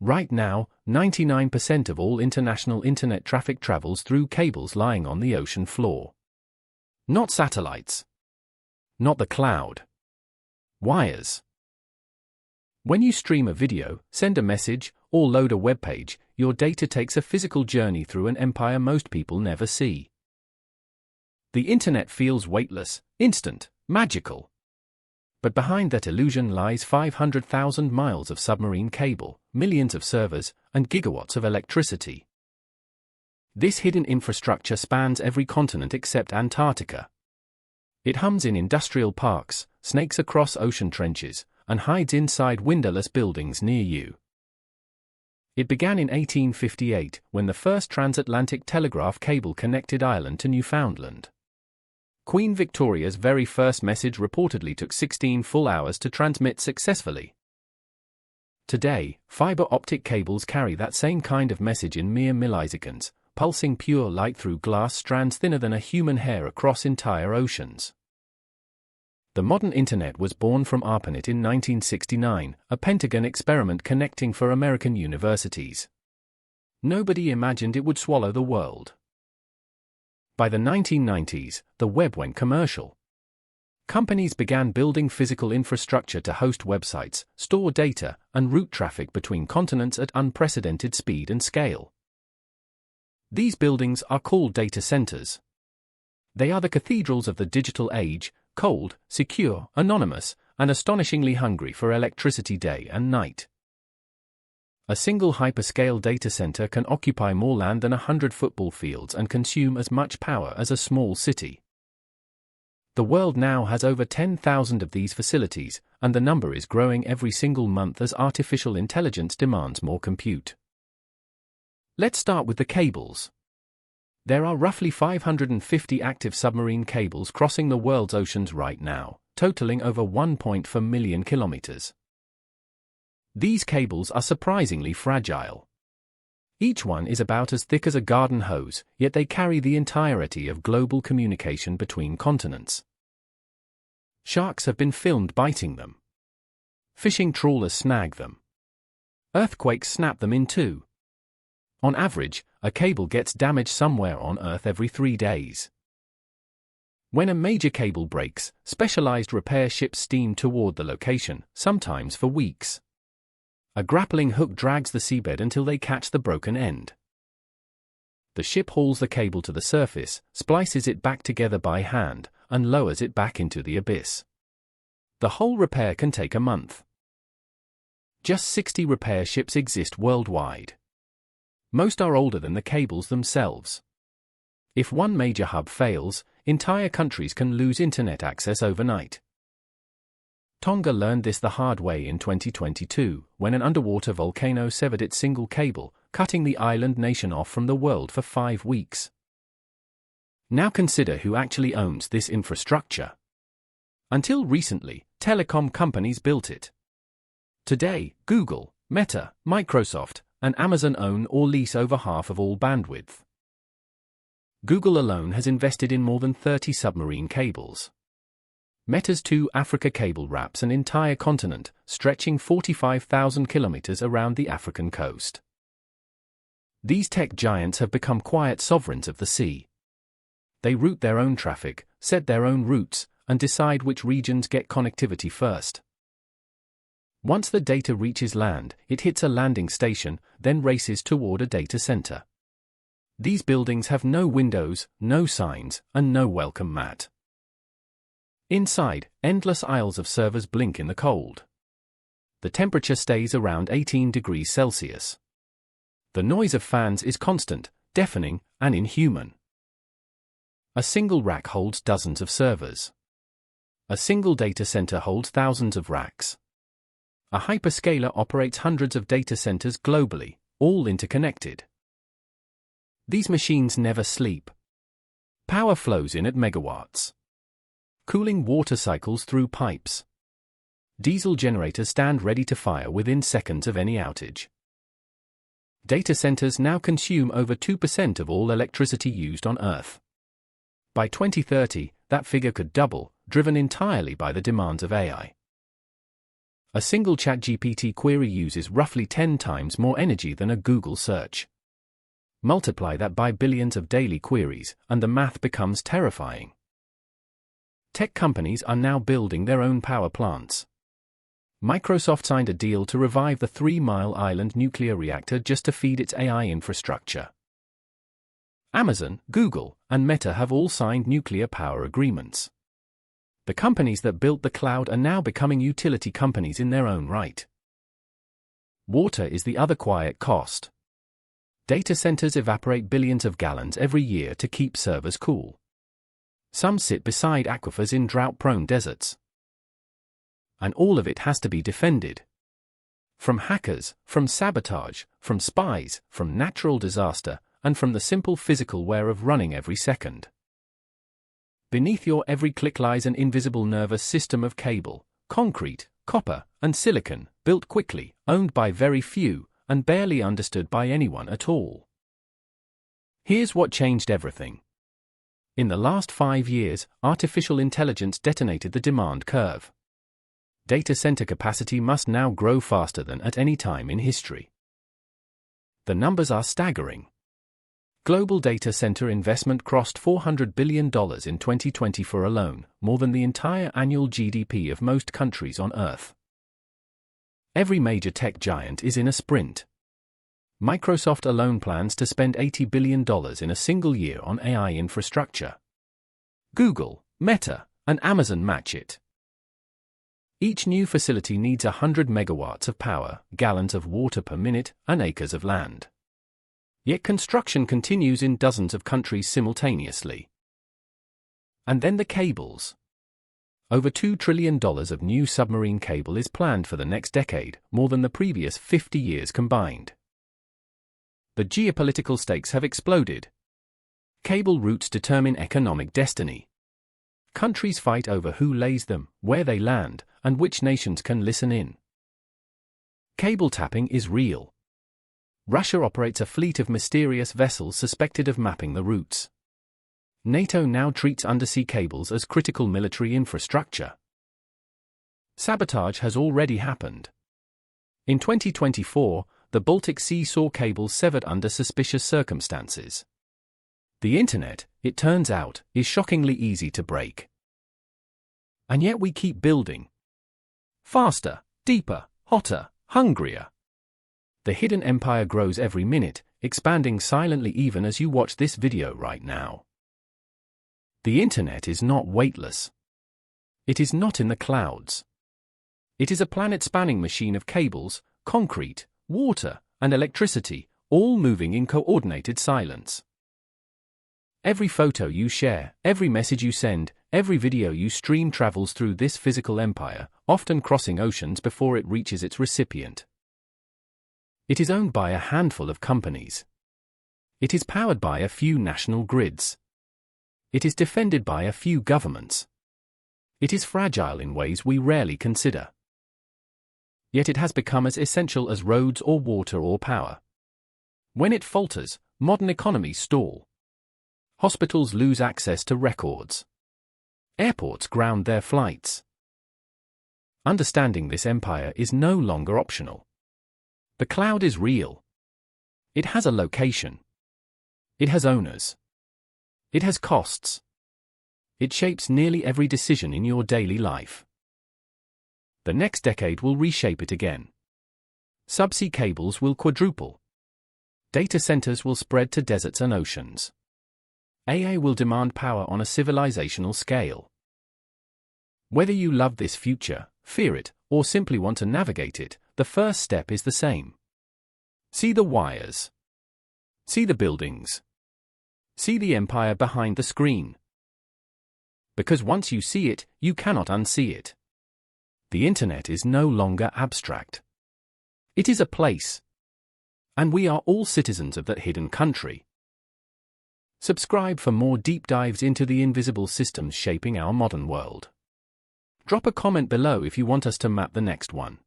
Right now, 99% of all international internet traffic travels through cables lying on the ocean floor. Not satellites. Not the cloud. Wires. When you stream a video, send a message, or load a web page, your data takes a physical journey through an empire most people never see. The internet feels weightless, instant, magical. But behind that illusion lies 500,000 miles of submarine cable, millions of servers, and gigawatts of electricity. This hidden infrastructure spans every continent except Antarctica. It hums in industrial parks, snakes across ocean trenches, and hides inside windowless buildings near you. It began in 1858, when the first transatlantic telegraph cable connected Ireland to Newfoundland. Queen Victoria's very first message reportedly took 16 full hours to transmit successfully. Today, fiber optic cables carry that same kind of message in mere milliseconds, pulsing pure light through glass strands thinner than a human hair across entire oceans. The modern internet was born from ARPANET in 1969, a Pentagon experiment connecting for American universities. Nobody imagined it would swallow the world. By the 1990s, the web went commercial. Companies began building physical infrastructure to host websites, store data, and route traffic between continents at unprecedented speed and scale. These buildings are called data centers. They are the cathedrals of the digital age, cold, secure, anonymous, and astonishingly hungry for electricity day and night. A single hyperscale data center can occupy more land than 100 football fields and consume as much power as a small city. The world now has over 10,000 of these facilities, and the number is growing every single month as artificial intelligence demands more compute. Let's start with the cables. There are roughly 550 active submarine cables crossing the world's oceans right now, totaling over 1.4 million kilometers. These cables are surprisingly fragile. Each one is about as thick as a garden hose, yet they carry the entirety of global communication between continents. Sharks have been filmed biting them. Fishing trawlers snag them. Earthquakes snap them in two. On average, a cable gets damaged somewhere on Earth every 3 days. When a major cable breaks, specialized repair ships steam toward the location, sometimes for weeks. A grappling hook drags the seabed until they catch the broken end. The ship hauls the cable to the surface, splices it back together by hand, and lowers it back into the abyss. The whole repair can take a month. Just 60 repair ships exist worldwide. Most are older than the cables themselves. If one major hub fails, entire countries can lose internet access overnight. Tonga learned this the hard way in 2022, when an underwater volcano severed its single cable, cutting the island nation off from the world for 5 weeks. Now consider who actually owns this infrastructure. Until recently, telecom companies built it. Today, Google, Meta, Microsoft, and Amazon own or lease over half of all bandwidth. Google alone has invested in more than 30 submarine cables. Meta's 2 Africa cable wraps an entire continent, stretching 45,000 kilometers around the African coast. These tech giants have become quiet sovereigns of the sea. They route their own traffic, set their own routes, and decide which regions get connectivity first. Once the data reaches land, it hits a landing station, then races toward a data center. These buildings have no windows, no signs, and no welcome mat. Inside, endless aisles of servers blink in the cold. The temperature stays around 18 degrees Celsius. The noise of fans is constant, deafening, and inhuman. A single rack holds dozens of servers. A single data center holds thousands of racks. A hyperscaler operates hundreds of data centers globally, all interconnected. These machines never sleep. Power flows in at megawatts. Cooling water cycles through pipes. Diesel generators stand ready to fire within seconds of any outage. Data centers now consume over 2% of all electricity used on Earth. By 2030, that figure could double, driven entirely by the demands of AI. A single ChatGPT query uses roughly 10 times more energy than a Google search. Multiply that by billions of daily queries, and the math becomes terrifying. Tech companies are now building their own power plants. Microsoft signed a deal to revive the 3 Mile Island nuclear reactor just to feed its AI infrastructure. Amazon, Google, and Meta have all signed nuclear power agreements. The companies that built the cloud are now becoming utility companies in their own right. Water is the other quiet cost. Data centers evaporate billions of gallons every year to keep servers cool. Some sit beside aquifers in drought-prone deserts. And all of it has to be defended. From hackers, from sabotage, from spies, from natural disaster, and from the simple physical wear of running every second. Beneath your every click lies an invisible nervous system of cable, concrete, copper, and silicon, built quickly, owned by very few, and barely understood by anyone at all. Here's what changed everything. In the last 5 years, artificial intelligence detonated the demand curve. Data center capacity must now grow faster than at any time in history. The numbers are staggering. Global data center investment crossed $400 billion in 2024 alone, more than the entire annual GDP of most countries on Earth. Every major tech giant is in a sprint. Microsoft alone plans to spend $80 billion in a single year on AI infrastructure. Google, Meta, and Amazon match it. Each new facility needs 100 megawatts of power, gallons of water per minute, and acres of land. Yet construction continues in dozens of countries simultaneously. And then the cables. Over $2 trillion of new submarine cable is planned for the next decade, more than the previous 50 years combined. The geopolitical stakes have exploded. Cable routes determine economic destiny. Countries fight over who lays them, where they land, and which nations can listen in. Cable tapping is real. Russia operates a fleet of mysterious vessels suspected of mapping the routes. NATO now treats undersea cables as critical military infrastructure. Sabotage has already happened. In 2024, the Baltic Sea saw cables severed under suspicious circumstances. The internet, it turns out, is shockingly easy to break. And yet we keep building. Faster, deeper, hotter, hungrier. The hidden empire grows every minute, expanding silently even as you watch this video right now. The internet is not weightless. It is not in the clouds. It is a planet-spanning machine of cables, concrete, water, and electricity, all moving in coordinated silence. Every photo you share, every message you send, every video you stream travels through this physical empire, often crossing oceans before it reaches its recipient. It is owned by a handful of companies. It is powered by a few national grids. It is defended by a few governments. It is fragile in ways we rarely consider. Yet it has become as essential as roads or water or power. When it falters, modern economies stall. Hospitals lose access to records. Airports ground their flights. Understanding this empire is no longer optional. The cloud is real. It has a location. It has owners. It has costs. It shapes nearly every decision in your daily life. The next decade will reshape it again. Subsea cables will quadruple. Data centers will spread to deserts and oceans. AI will demand power on a civilizational scale. Whether you love this future, fear it, or simply want to navigate it, the first step is the same. See the wires. See the buildings. See the empire behind the screen. Because once you see it, you cannot unsee it. The internet is no longer abstract. It is a place. And we are all citizens of that hidden country. Subscribe for more deep dives into the invisible systems shaping our modern world. Drop a comment below if you want us to map the next one.